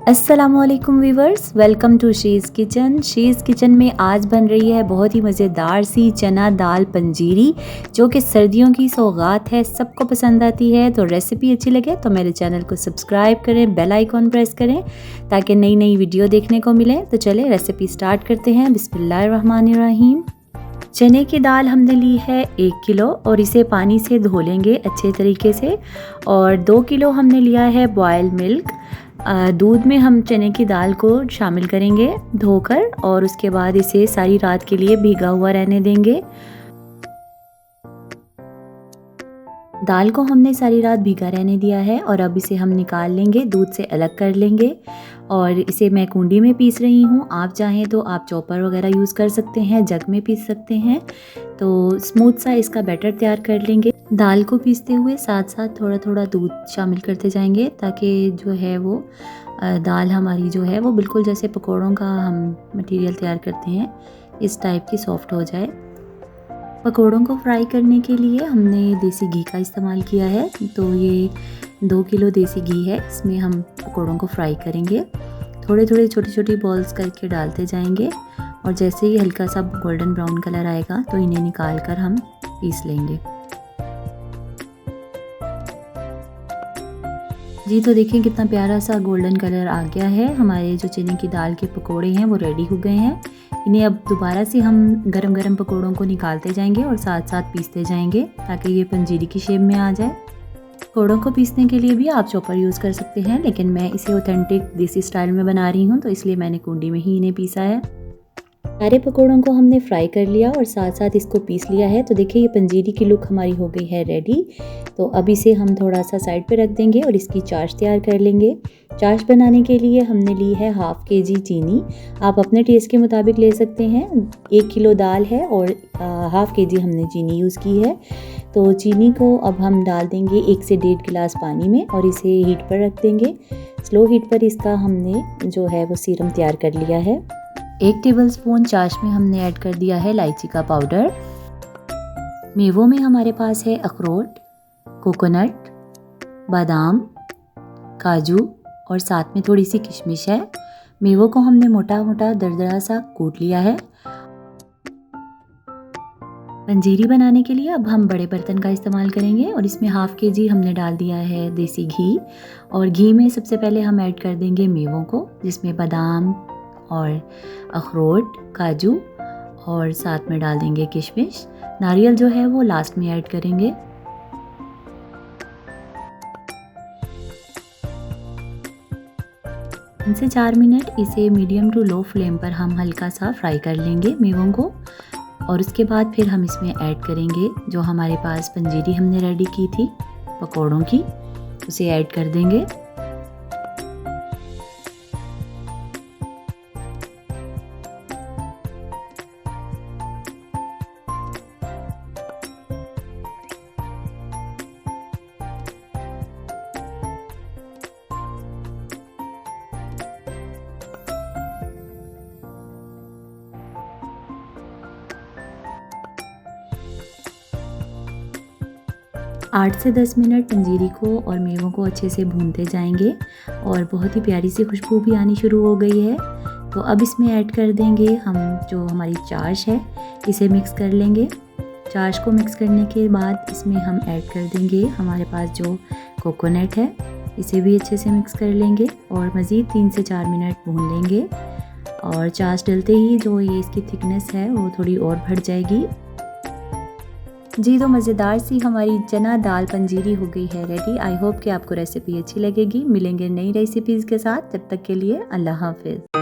अस्सलामुअलैकुम viewers, welcome to she's kitchen. She's kitchen में आज बन रही है बहुत ही मज़ेदार सी चना दाल पंजीरी, जो कि सर्दियों की सौगात है, सबको पसंद आती है। तो रेसिपी अच्छी लगे तो मेरे चैनल को सब्सक्राइब करें, बेल आइकॉन प्रेस करें ताकि नई नई वीडियो देखने को मिले। तो चले रेसिपी स्टार्ट करते हैं। बिस्मिल्लाहिर्रहमानिर्रहीम। चने की दाल हमने ली है 1 किलो और इसे पानी से धो लेंगे अच्छे तरीके से। और 2 किलो हमने लिया है बॉयल मिल्क। दूध में हम चने की दाल को शामिल करेंगे धोकर और उसके बाद इसे सारी रात के लिए भीगा हुआ रहने देंगे। दाल को हमने सारी रात भीगा रहने दिया है और अब इसे हम निकाल लेंगे, दूध से अलग कर लेंगे। और इसे मैं कूंडी में पीस रही हूँ। आप चाहें तो आप चॉपर वगैरह यूज़ कर सकते हैं, जग में पीस सकते हैं। तो स्मूथ सा इसका बैटर तैयार कर लेंगे। दाल को पीसते हुए साथ साथ थोड़ा थोड़ा दूध शामिल करते जाएंगे ताकि जो है वो दाल हमारी जो है वो बिल्कुल जैसे पकौड़ों का हम मटेरियल तैयार करते हैं इस टाइप की सॉफ्ट हो जाए। पकौड़ों को फ्राई करने के लिए हमने देसी घी का इस्तेमाल किया है। तो ये 2 किलो देसी घी है, इसमें हम पकौड़ों को फ्राई करेंगे। थोड़े थोड़े छोटी छोटी बॉल्स करके डालते जाएंगे और जैसे ही हल्का सा गोल्डन ब्राउन कलर आएगा तो इन्हें निकाल कर हम पीस लेंगे। जी तो देखें कितना प्यारा सा गोल्डन कलर आ गया है। हमारे जो चने की दाल के पकोड़े हैं वो रेडी हो गए हैं। इन्हें अब दोबारा से हम गरम गरम पकोड़ों को निकालते जाएंगे और साथ साथ पीसते जाएंगे ताकि ये पंजीरी की शेप में आ जाए। पकोड़ों को पीसने के लिए भी आप चॉपर यूज़ कर सकते हैं, लेकिन मैं इसे ऑथेंटिक देसी स्टाइल में बना रही हूँ तो इसलिए मैंने कूंडी में ही इन्हें पीसा है। सारे पकोड़ों को हमने फ्राई कर लिया और साथ साथ इसको पीस लिया है। तो देखिए ये पंजीरी की लुक हमारी हो गई है रेडी। तो अब इसे हम थोड़ा सा साइड पे रख देंगे और इसकी चाश तैयार कर लेंगे। चाश बनाने के लिए हमने ली है हाफ़ केजी चीनी। आप अपने टेस्ट के मुताबिक ले सकते हैं। 1 किलो दाल है और हाफ़ केजी हमने चीनी यूज़ की है। तो चीनी को अब हम डाल देंगे 1 से 1.5 गिलास पानी में और इसे हीट पर रख देंगे। स्लो हीट पर इसका हमने जो है वो सीरम तैयार कर लिया है। 1 टेबलस्पून चाश में हमने ऐड कर दिया है इलायची का पाउडर। मेवों में हमारे पास है अखरोट, कोकोनट, बादाम, काजू और साथ में थोड़ी सी किशमिश है। मेवों को हमने मोटा मोटा दरदरा सा कूट लिया है। पंजीरी बनाने के लिए अब हम बड़े बर्तन का इस्तेमाल करेंगे और इसमें हाफ़ केजी हमने डाल दिया है देसी घी। और घी में सबसे पहले हम ऐड कर देंगे मेवों को, जिसमें बादाम और अखरोट, काजू और साथ में डाल देंगे किशमिश। नारियल जो है वो लास्ट में ऐड करेंगे। इनसे 4 मिनट इसे मीडियम टू लो फ्लेम पर हम हल्का सा फ्राई कर लेंगे मेवों को। और उसके बाद फिर हम इसमें ऐड करेंगे जो हमारे पास पंजीरी हमने रेडी की थी पकौड़ों की, उसे ऐड कर देंगे। आठ से 10 मिनट पंजीरी को और मेवों को अच्छे से भूनते जाएंगे और बहुत ही प्यारी सी खुशबू भी आनी शुरू हो गई है। तो अब इसमें ऐड कर देंगे हम जो हमारी चाश है, इसे मिक्स कर लेंगे। चाश को मिक्स करने के बाद इसमें हम ऐड कर देंगे हमारे पास जो कोकोनट है, इसे भी अच्छे से मिक्स कर लेंगे और मज़ीद 3 से 4 मिनट भून लेंगे। और चाश डलते ही जो ये इसकी थिकनेस है वो थोड़ी और बढ़ जाएगी। जी तो मज़ेदार सी हमारी चना दाल पंजीरी हो गई है रेडी। आई होप कि आपको रेसिपी अच्छी लगेगी। मिलेंगे नई रेसिपीज़ के साथ, तब तक के लिए अल्लाह हाफ़िज़।